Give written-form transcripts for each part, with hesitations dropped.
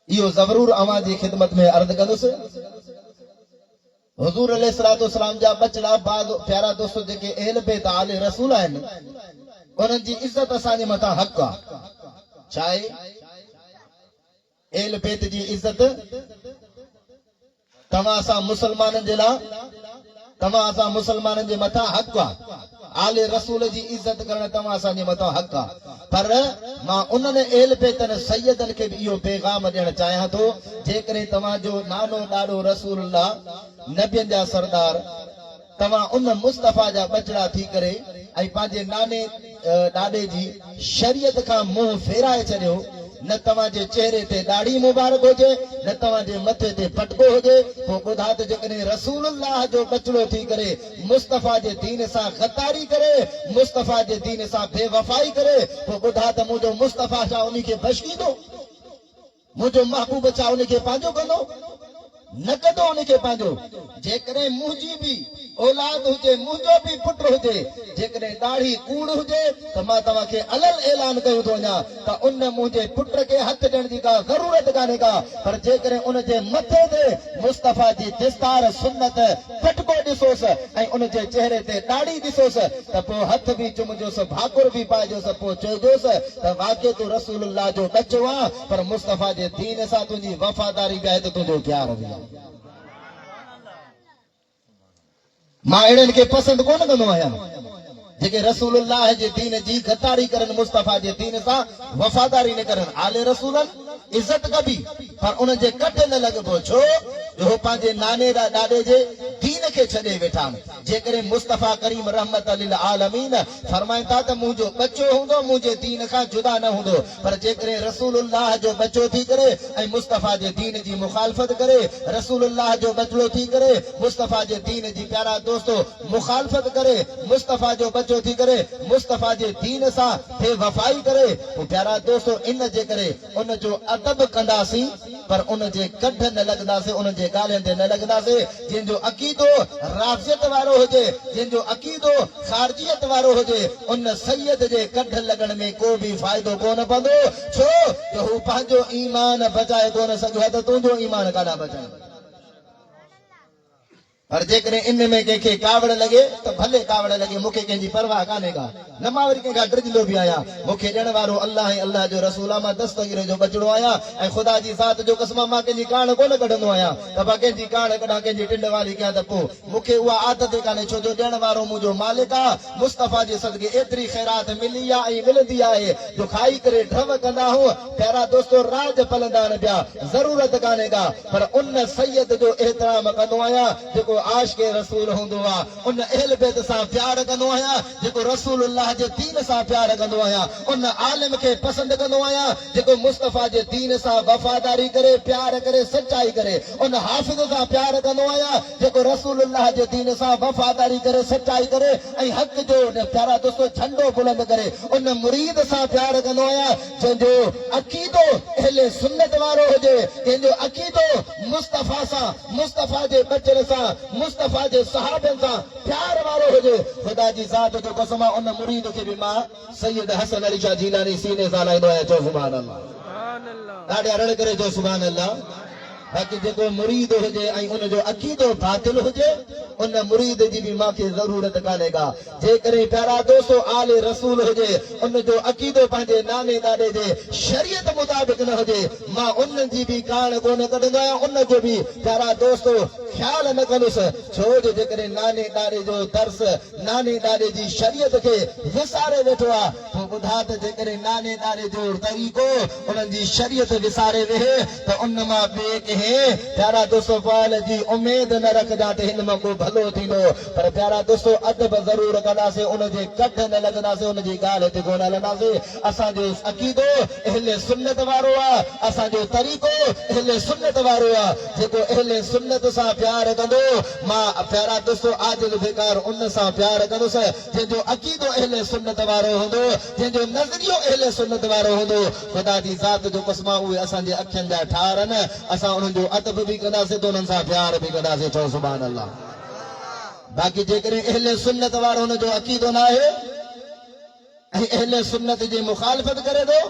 इहो ज़रूर अवां जी ख़िदमत में अर्ज़ कंदुसि। हुज़ूर अलैहिस्सलातु वस्सलाम जा बचड़ा बाद प्यारा दोस्तो जेके अहल बैत आले रसूल आहिनि उन्हनि जी इज़त असांजे मथां हक़ आहे। छा आहे? अहल बैत जी इज़त तव्हां असां मुसलमाननि जे लाइ तव्हां असां मुसलमाननि जे मथां हक़ आहे। आले रसूल जी इज़त करण तव्हां असांजे मथां हक़ आहे। पर मां उन्हनि अहल बैतनि सैयदनि खे बि इहो पैगाम ॾियणु चाहियां थो, जेकॾहिं तव्हांजो नानो ॾाॾो रसूलुल्लाह नबियनि जा सरदार तव्हां उन मुस्तफ़ा जा बचड़ा थी करे ऐं पंहिंजे नाने ॾाॾे जी शरीयत खां मुंहुं फेराए छॾियो, न तव्हांजे चेहरे ते ॾाढ़ी मुबारक हुजे, न तव्हांजे मथे ते पटको हुजे, पोइ ॿुधा त जेकॾहिं रसूलुल्लाह जो बचड़ो थी करे मुस्तफ़ा जे दीन सां गद्दारी करे, मुस्तफ़ा जे दीन सां बेवफ़ाई करे, पोइ ॿुधा त मुंहिंजो मुस्तफ़ा छा उन खे बख़्शींदो? मुंहिंजो महबूब छा उन खे पंहिंजो कंदो? न कंदो उन खे पंहिंजो। जेकॾहिं मुंहिंजी बि औलाद हुजे, मुंहिंजो बि पुट हुजे, जेकॾहिं ॾाढ़ी कूड़ हुजे त मां तव्हांखे अलल ऐलान कयो थो वञा त उन मुंहिंजे पुट खे हथ ॾियण जी का ज़रूरत कान्हे का। पर जेकॾहिं उन जे मथे ते मुस्तफ़ा जी दिस्तार सुन्नत पटको ॾिसोसि ऐं उन जे चेहरे ते ॾाढ़ी ॾिसोसि त पोइ हथ बि चुमजोसि, भाकुर बि पाइजोसि, पोइ चइजोसि त वाक़ई तूं रसूलुल्लाह जो बचो आहे, पर मुस्तफ़ा जे दीन सां तुंहिंजी वफ़ादारी बि आहे त तुंहिंजो प्यार बि आहे। मां अहिड़नि खे पसंदि कोन कंदो आहियां जेके रसूलुल्लाह जे दीन जी गद्दारी करनि, मुस्तफ़ा जे दीन सां वफ़ादारी न करनि। आले रसूलनि इज़त कबी पर उन जे कट न लॻबो। छो जो पंहिंजे नाने ॾाॾे जे दीन खे छॾे वेठा आहिनि। जेकॾहिं मुस्तफ़ा करीम रहमत लिल आलमीन फरमाइनि था त मुंहिंजो बचो हूंदो मुंहिंजे दीन खां जुदा न हूंदो, पर जेकॾहिं रसूलुल्लाह जो बचो थी करे ऐं मुस्तफ़ा जे दीन जी मुखालफ़त करे, रसूलुल्लाह जो बचड़ो थी करे मुस्तफ़ा जे दीन जी प्यारा दोस्तो मुखालफ़त करे, मुस्तफ़ा जो बचो थी करे मुस्तफ़ा जे दीन सां बेवफ़ाई करे, पोइ प्यारा दोस्तो इन जे करे उन जो अदब कंदासीं पर उन जे कढ न लॻंदासीं, उन जे ॻाल्हियुनि ते न लॻंदासीं। जंहिंजो अक़ीदो राफ़ियत वारो हुजे, जंहिंजो अक़ीदो ख़ारजियत वारो हुजे, उन सैयद जे कढ लॻण में को बि फ़ाइदो कोन पवंदो। छो जो हू पंहिंजो ईमान बचाए कोन सघियो आहे त तुंहिंजो ईमान काॾा बचाए। पर जेकॾहिं इन में कंहिंखे कावड़ लॻे त भले कावड़ लॻे, मूंखे कंहिंजी परवाह कान्हे का, न मां वरी कंहिंखां डिॼंदो बि आहियां। मूंखे ॾियण वारो अल्लाह ऐं अल्लाह जो रसूल आहे। मां दस्तगीर जो बचड़ो आहियां ऐं ख़ुदा जी ज़ात जो कसम मां कंहिंजी कान कोन कढंदो आहियां त मां कंहिंजी कान कढां, कंहिंजी टिंड वारी कयां त पोइ मूंखे उहा आदत कान्हे। छो जो ॾियण वारो मुंहिंजो मालिक आहे। मुस्तफ़ा जे सदके एतिरी ख़ैरात मिली आहे ऐं मिलंदी आहे जो खाई करे ढव कंदा हूं प्यारा दोस्तो राज पलंदा न पिया, ज़रूरत कान्हे का। पर उन सैयद जो एहतराम कंदो आहियां जेको आशिक़े रसूल हूंदो आहे, उन अहल बैत सां प्यार कंदो आहियां जेको रसूलुल्लाह जे दीन सां प्यार कंदो आहियां, उन आलिम खे पसंदि कंदो आहियां जेको मुस्तफ़ा जे दीन सां वफ़ादारी करे, प्यार करे, सचाई करे, उन हाफ़िज़ सां प्यार कंदो आहियां जेको रसूलुल्लाह जे दीन सां वफ़ादारी करे, सचाई करे ऐं हक़ जो प्यारा दोस्तो झंडो बुलंद करे, उन मुरीद सां प्यार कंदो आहियां जंहिंजो अक़ीदो अहले सुन्नत वारो हुजे, जंहिंजो अक़ीदो मुस्तफ़ा सां, मुस्तफ़ा जे बचड़े सां, मुस्तफ़ा जे सहाबनि सां प्यार वारो हुजे। ख़ुदा जी ज़ात जो कसम आहे उन मुरीद खे बि मां सैयद हसन अली शाह जीलानी सीने सां लाहींदो आहियां। चओ सुभान अल्लाह। ॾाढा रड़ करे चओ सुभान अल्लाह। बाक़ी जेको मुरीद हुजे ऐं उन जो अक़ीदो बातिल हुजे उन मुरीद जी बि मूंखे ज़रूरत कान्हे का। जेकॾहिं प्यारा दोस्तो आले रसूल हुजे, उन जो अक़ीदो पंहिंजे नाने ॾाॾे जे शरीयत मुताबिक़ न हुजे, मां उन जी बि कान कोन कढंदो आहियां, उन जो बि प्यारा दोस्तो ख़्याल न कंदुसि। छो जो जेकॾहिं नाने ॾाॾे जो दर्स, नाने ॾाॾे जी शरीयत खे विसारे वेठो आहे, पोइ ॿुधा त जेकॾहिं नाने ॾाॾे जो तरीक़ो उन्हनि जी शरीयत विसारे वेहे त उन मां ॿिए कंहिं प्यारा दोस्तो फ़ाइल जी उमेद न रखंदा त हिन मां को भलो थींदो। पर प्यारा दोस्तो अदब ज़रूर कंदासीं, उन जे कढ न लॻंदासीं, उन जी ॻाल्हि ते कोन हलंदासीं। असांजो अक़ीदो अहले सुन्नत वारो आहे, असांजो तरीक़ो अहले सुन्नत वारो आहे। जेको अहले सुन्नत सां प्यार कंदो, मां प्यारा दोस्तो आजिल बेकार उन सां प्यार कंदुसि जंहिंजो अक़ीदो अहले सुन्नत वारो हूंदो, जंहिंजो नज़रियो अहले सुन्नत वारो हूंदो। ख़ुदा जी ज़ात जो कसम उहे असांजे अखियुनि जा ठार आहिनि। असां उन्हनि जो अदब बि कंदासीं त उन्हनि सां प्यार बि कंदासीं। चओ सुभान अल्लाह। बाक़ी जेकॾहिं अहले सुन्नत वारो हुनजो अक़ीदो न आहे ऐं अहले सुन्नत जी मुखालफ़त करे थो,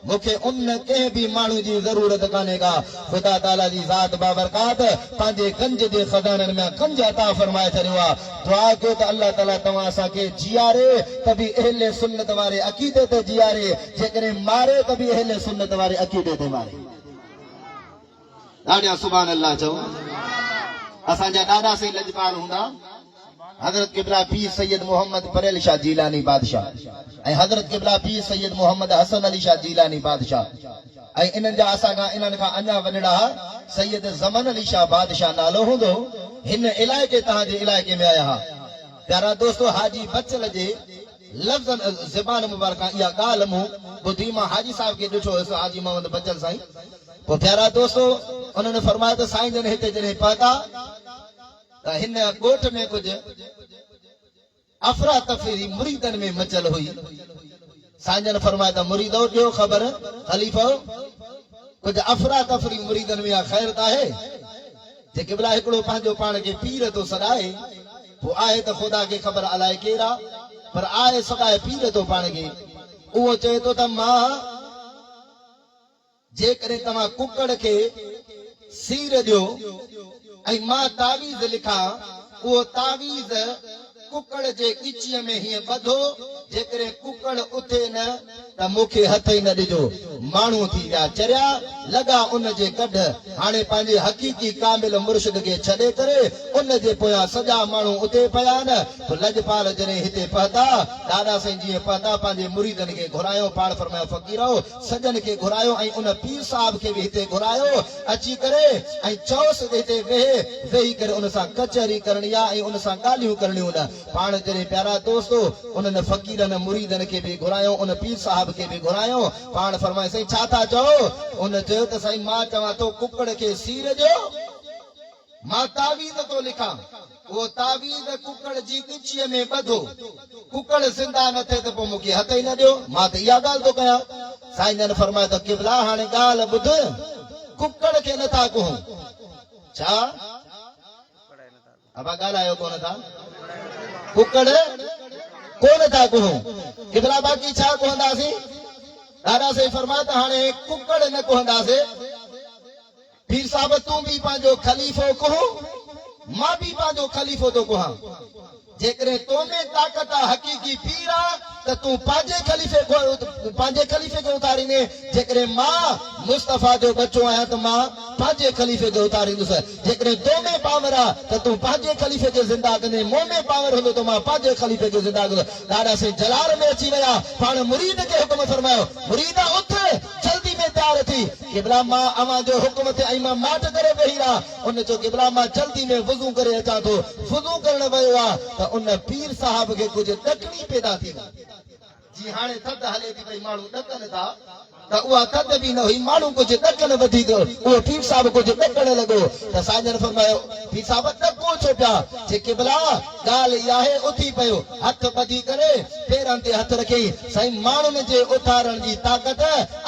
मुखे उन के भी मानू जी जरूरत काने का खुदा ताला जी जात बाबरकात पांजे गंज जे खजानन में गंज अता फरमाए छरिवा दुआ को तो अल्लाह ताला तवा सा के जियारे तभी अहले सुन्नत वाले अकीदे ते जियारे जेकरे मारे तभी अहले सुन्नत वाले अकीदे ते मारे दादा सुभान अल्लाह चो असा जा दादा से लजपाल हुंदा हजरत किबला पीर सैयद मोहम्मद परेल शाह जीलानी बादशाह ऐं हजरत किबला पीर सैयद मोहम्मद हसन अली शाह जीलानी बादशाह ऐं इन्हनि जा असां खां अञा वॾड़ा सैयद ज़मन अली शाह बादशाह नालो हूंदो हिन इलाइक़े तव्हांजे इलाइक़े में आया हा प्यारा दोस्तो हाजी बचल जे लफ़्ज़न ज़बान मुबारक इहा ॻाल्हि मूं ॿुधी मां हाजी साहिब खे ॾिठो हुयुसि हाजी मोहम्मद बचल साईं पोइ प्यारा दोस्तो उन्हनि फरमायो त साईं जन हिते जॾहिं पहुता त हिन ॻोठ में कुझु अफरा तफरी मुरीदन में मचल हुई साईं जन फरमाया त मुरीदो ॾियो ख़बर ख़लीफ़ो कुझु अफरा तफरी मुरीदन में ख़ैर त आहे जे क़िबला हिकिड़ो पंहिंजो पाण खे पीर थो सॾाए पोइ आहे त ख़ुदा खे ख़बर अलाए केरु आहे पर आहे सदाए पीर थो पाण खे उहो चए थो त मां जेकॾहिं तव्हां कुकड़ खे सीर ॾियो ऐं मां तावीज़ लिखां उहो तावीज़ कुकड़ जे कीचीअ में हीअं ॿधो जेकॾहिं कुकड़ उथे न त मूंखे हथ ई न ॾिजो माण्हू थी विया चरिया लॻा उन जे कढ हाणे पंहिंजे हक़ीक़ी कामिल मुर्शिद खे छॾे करे उन जे पोयां सॼा माण्हू उते पिया न लजपाल जॾहिं हिते पहुता दादा साईं जीअं पहुता पंहिंजे मुरीदनि खे घुरायो पाण फरमायो फ़क़ीरो सजन खे घुरायो ऐं उन पीर साहिब खे बि हिते घुरायो अची करे ऐं चओसि हिते वेही करे उन सां कचहरी करणी आहे ऐं उन सां ॻाल्हियूं करणियूं न पाण जॾहिं प्यारा दोस्तो उन्हनि फ़क़ीरनि मुरीदनि खे बि घुरायो उन पीर साहिब खे बि घुरायो पाण फरमाए साईं छा था चओ उन चयो त साईं मां चवां थो कुकड़ खे सीर ॾियो मां तावीज़ थो लिखां उहो तावीज़ कुकड़ जी कीचीअ में ॿधो कुकड़ ज़िंदा न थिए त पोइ मूंखे हथ ई न ॾियो मां त इहा ॻाल्हि थो कयां साईं जन फरमायो त क़िबला हाणे ॻाल्हि ॿुध कुकड़ खे नथा कहूं छा अबा ॻाल्हायो कोन था कुकड़ कोन था कहूं क़िबला बाक़ी छा कहंदासीं दादा साईं फरमायो त हाणे कुकड़ न कहंदासीं पीर साहब तूं बि पंहिंजो ख़लीफ़ो कहो मां बि पंहिंजो ख़लीफ़ो थो कहां जेकॾहिं तो में ताक़त आहे हक़ीक़ी पीर आहे त तूं पंहिंजे ख़लीफ़े खे उतारींदे जेकॾहिं मां मुस्तफ़ा जो बचो आहियां त मां पंहिंजे ख़लीफ़े खे उतारींदुसि जेकॾहिं तो में पावर आहे त तूं पंहिंजे ख़लीफ़े खे ज़िंदा कंदे मूं में पावर हूंदो त मां पंहिंजे ख़लीफ़े खे ज़िंदा कंदुसि दादा साईं जलाल में अची विया पाण मुरीद खे हुकुम फरमायो मुरीद उथ जल्दी में तयार थी क़िबला मां अवां जो हुकुम ते ऐं मां माठ करे वेही रहा उन चयो क़िबला मां जल्दी में वुज़ू करे अचां थो वुज़ू करण वियो आहे त उन पीर साहिब खे कुझु ॾकणी पैदा थी जी हाणे थधि हले थी भई माण्हू ॾकनि था त उहा थधि बि न हुई माण्हू कुझु ॾकनि वधीक उहो पीर साहिब कुझु ॾकण लॻो त साईं जन फरमायो पीर साहिब ॾको छो पिया जे क़िबला ॻाल्हि इहा आहे उथी पियो हथ ॿधी करे पेरनि ते हथ रखी साईं माण्हुनि जे उथारण जी ताक़त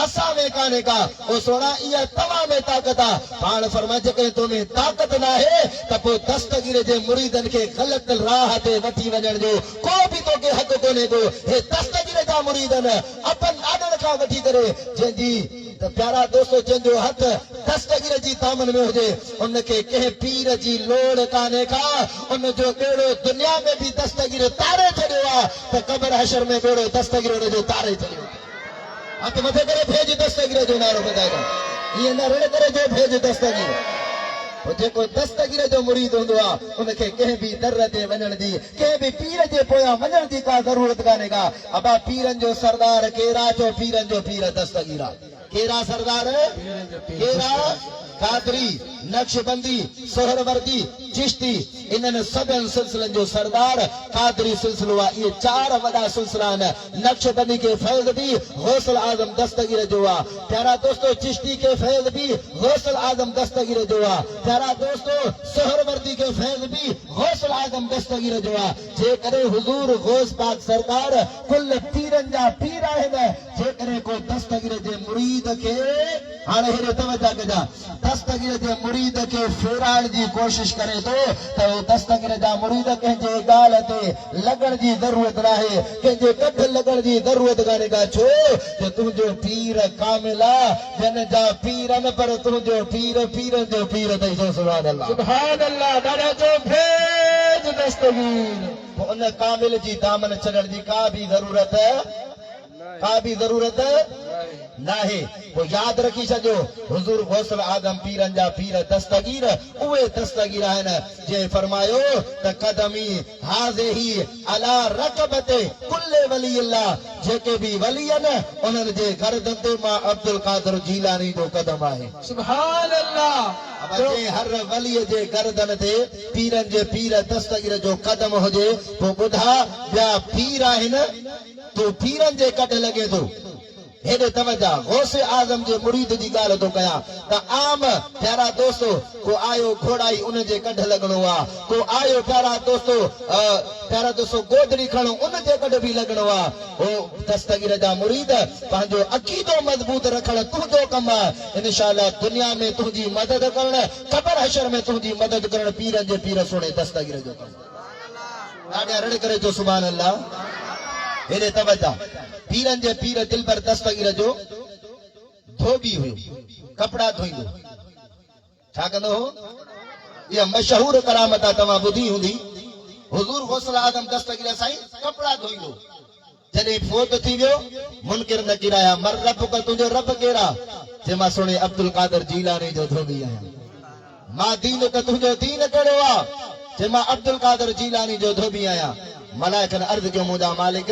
असां में कान्हे का ओ सोना इहा तव्हां में ताक़त आहे पाण फरमाए जेकॾहिं तो में ताक़त न आहे त पोइ दस्तगीर जे मुरीदनि खे ग़लति राह ते वठी वञण जो को बि तोखे हक़ कोन्हे को हे दस्तगीर जा मुरीदनि अपन ॾाॾनि खां वठी करे जंहिंजी त प्यारा दोस्तो जंहिंजो हथ दस्तगीर जी दामन में हुजे उनखे कंहिं पीर जी लोड़ कान्हे का उनजो बेड़ो दुनिया में बि दस्तगीर तारे छॾियो आहे त क़बर हशर में बेड़ो दस्तगीर उनजो तारे छॾियो हथ मथे करे भेज दस्तगीर जो नारो ॿुधाईंदा ईअं न रण करे जो भेज दस्तगीर जेको दस्तगीर जो मुरीद हूंदो आहे उनखे कंहिं बि दर ते वञण जी कंहिं बि पीर जे पोयां वञण जी का ज़रूरत कान्हे का अबा पीरनि जो सरदार केरा जो पीरनि जो पीर दस्तगीर आहे केरा सरदार केरा कादरी नक्शबंदी सोहरवर्दी चिश्ती इन्हनि सभिनि सिलसिलनि जो सरदार कादरी सिलसिलो आहे इहे चार वॾा सिलसिला आहिनि नक्शबंदी खे फैज़ बि गौसल आज़म दस्तगीर जो आहे प्यारा दोस्तो चिश्ती खे फैज़ बि गौसल आज़म दस्तगीर जो आहे प्यारा दोस्तो सोहरवर्दी खे फैज़ बि गौसल आज़म दस्तगीर जो आहे जेकॾहिं हुज़ूर गौस पाक सरकार कुल पीरनि जा पीर आहिनि जेकॾहिं को दस्तगीर जे मुरीद खे हाणे हेॾे तवजा कजा दस्तगीर जे मुरीद के फेराण जी कोशिश करे तो दस्तगीर जा मुरीद कंहिंजे ॻाल्हि ते लगण जी ज़रूरत नाहे, कंहिंजे कठ लगण जी ज़रूरत कान्हे का। छो जो तुंहिंजो पीर कामिल आहे, जन जा पीर न पर तुंहिंजो पीर पीरनि जो पीर अथई। सुभान अल्लाह, सुभान अल्लाह। ॾाढा जो भेज दस्तगीर उन कामिल जी दामन छॾण जी का बि ज़रूरत नाहे। वो याद रखी छॾियो, हुज़ूर गौसल आदम पीरनि जा पीर दस्तगीर उहे दस्तगीर आहिनि जे फरमायो त क़दमी हाज़िही अला रकबते कुल्ले वली अल्लाह, जेके भी वली आहिनि उन्हनि जे गर्दन ते मां अब्दुल कादिर जीलानी जो कदम आहे। सुभान अल्लाह। हर वलीअ जे गर्दन ते पीरनि जे पीर दस्तगीर जो कदम हुजे, पोइ ॿुधा ॿिया पीर आहिनि, तूं पीरनि जे कट लॻे थो। हेॾे तवजा गौसे आज़म जे मुरीद जी ॻाल्हि थो कयां त आम प्यारा दोस्तो को आयो घोड़ाई उन जे कढ लॻणो आहे, को आयो प्यारा दोस्तो गोदड़ी खणो उन जे कढ बि लॻणो आहे। हो दस्तगीर जा मुरीद पंहिंजो अक़ीदो मज़बूत रखण तुंहिंजो कमु आहे। इंशाअल्लाह दुनिया में तुंहिंजी मदद करण, क़बर हशर में तुंहिंजी मदद करण पीरनि जे पीर सुणे दस्तगीर जो कमु। ॾाढा रड़ करे चो सुभान अल्लाह। हेॾे तवजा पीरनि जे पीर दिलबर दस्तगीर जो धोबी हुयो, कपड़ा धोईंदो। छा कंदो हो? इहा मशहूर करामत आहे, तव्हां ॿुधी हूंदी। हुज़ूर गौसल आदम दस्तगीर साईं कपड़ा धोईंदो। जॾहिं फोत थी वियो, मुनकिर न किराया, मर रब का, तुंहिंजो रब कहिड़ा? जे मां सुणे अब्दुल कादिर जीलानी जो धोबी आहियां। मां दीन का, तुंहिंजो दीन कहिड़ो आहे? जे मां अब्दुल कादिर जीलानी जो धोबी आहियां। मलाइकनि अर्ज़ कयो, मुंहिंजा मालिक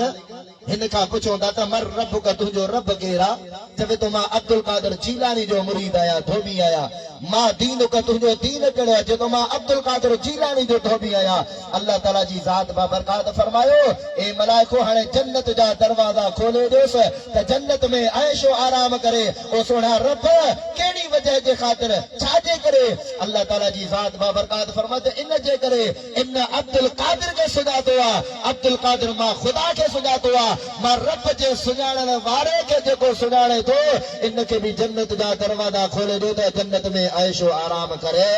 हिन खां पुछो त मर रब का, तुंहिंजो रब केरु? चवे तो मां अब्दुल कादिर जीलानी जो मुरीद आहियां, धोबी आहियां। मां दीन का, तुंहिंजो दीन कहिड़ो आहे? चवे तो मां अब्दुल कादिर जीलानी जो धोबी आहियां। अल्लाह ताला जी ज़ात बाबरकात फरमायो, ए मलाइको हाणे जन्नत जा दरवाज़ा खोले ॾियोसि त जन्नत में ऐशो आराम करे। ओ सोना रब कहिड़ी वजह जे ख़ातिर, छाजे करे? अल्लाह ताला जी ज़ात बाबरकात फरमाए इन जे करे, इन अब्दुल कादिर खे सुञातो आहे। अब्दुल कादिर मां ख़ुदा खे सुञातो आहे, मां रब जे सुञाणण वारे खे जेको सुञाणे थो, इनखे बि जन्नत जा दरवाज़ा खोले ॾियो त जन्नत में ऐशो आराम करे।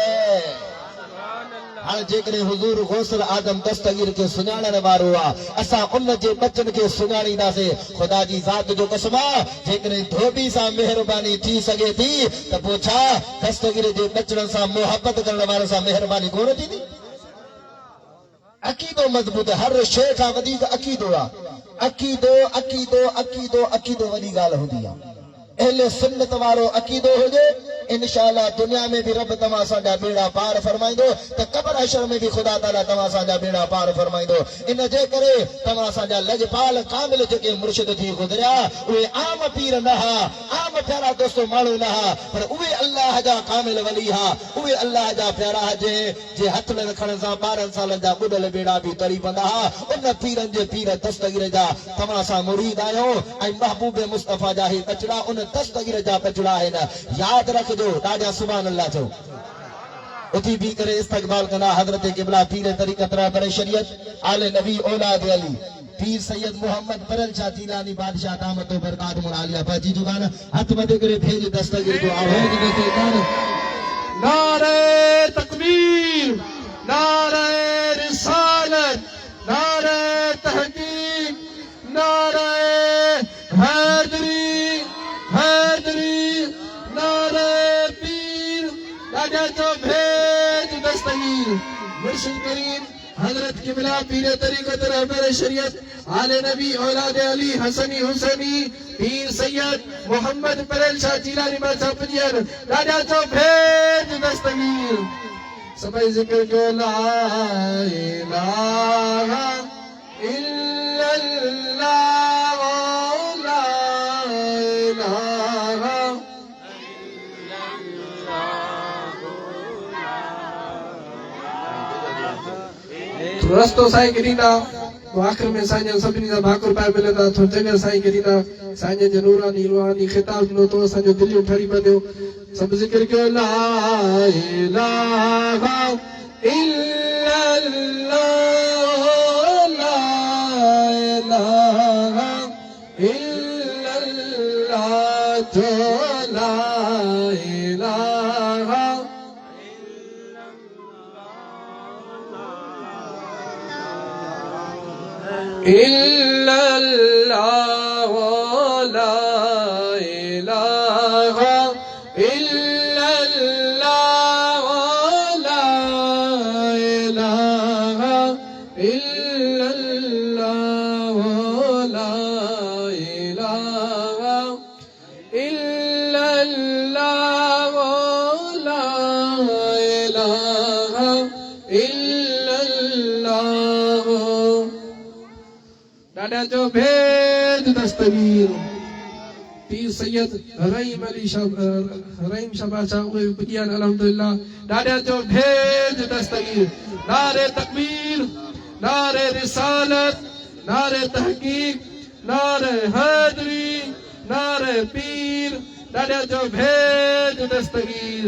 हाणे जेकॾहिं हुज़ूर गौसल आदम दस्तगीर खे सुञाणण वारो आहे, असां उन जे बचन खे सुञाणींदासीं। ख़ुदा जी ज़ात जो कसम आहे, जेकॾहिं धोबी सां महिरबानी थी सघे थी त पोइ छा दस्तगीर जे बचड़नि सां मुहबत करण वारे सां महिरबानी कोन थींदी? अक़ीदो मज़बूत, हर शइ खां वधीक अक़ीदो आहे। अक़ीदो अक़ीदो अक़ीदो अक़ीदो वॾी ॻाल्हि हूंदी आहे। अहले सुन्नत वारो अक़ीदो हुजे, इंशाअल्लाह दुनिया में भी रब तव्हां सां बेड़ा पार फरमाइंदो, त क़बर हशर में भी खुदा ताला तव्हां सां बेड़ा पार फरमाइंदो। इन जे करे तव्हां सां लजपाल कामिल जेके मुर्शिद थी गुज़रिया, उहे आम पीर न हा, आम प्यारा दोस्तो माण्हू न हा, पर उहे अल्लाह जा कामिल वली हा, उहे अल्लाह जा प्यारा जे हथ में रखण सां 12 सालनि जा ॿुॾल बेड़ा बि तरी पवंदा हा। उन पीरनि जे पीर दस्तगीर जा तव्हां सां मुरीद आहियो ऐं महबूब मुस्तफ़ा जा ही बचड़ा उन दस्तगीर जा बचड़ा आहिनि। यादि रखजो। ॾाढा सुभान अल्लाह चओ। उथी बी करे इस्तक़बाल कंदा हज़रत क़िबला पीर तरीक़त रहबर शरीयत आले नबी औलाद अली पीर सैयद मोहम्मद परल शाह जीलानी बादशाह दामत बरकात मुआलिया बाजी जुबान हथ मथे करे भेज दस्तगीर जो आवाज़ देते कान। नारे तकबीर, नारे रिसालत, नारे तहकीक, नारे हैदरी, हैदरी, नारे पीर। राजा जो भेज दस्तगीर मुर्शिद करीम हजरत क़िबला पीर तरीक़त रहबर शरीयत आले नबी औलाद अली हसनी हुसैनी पीर सैयद मोहम्मद परल शाह जीलानी बादशाह पुजियर। राजा जो भेज दस्तगीर सभी जिक्र को ला इलाहा इल्लल्लाह, ला इलाहा तो रस्तो साईं के दीना तो आखिर में साईं सभिनी जा भाकुर पाए मिलंदा तो जगह साईं के दीना साईं जे नूरानी रूहानी खिताब नो तो असांजो दिलियूं ठरी पयो। सब जिक्र कयो ला इलाहा इल्लल्लाह, ला इलाहा इल्लल्लाह, जो ला इलाहा इल्लल्लाह ला इलाहा इल्लल्लाह ला इलाहा इल्लल्लाह ला इलाहा इल्लल्लाह ला इलाहा इल्लल्लाह दादाचो भेद दस्तगीर Pir Sayyid Rahim Shabbat Chawri pujian alhamdulillah दादाचो भेद दस्तगीर नारे तकबीर नारे रिसालत नारे तहकीक नारे हैदरी नारे पीर दादाचो भेद दस्तगीर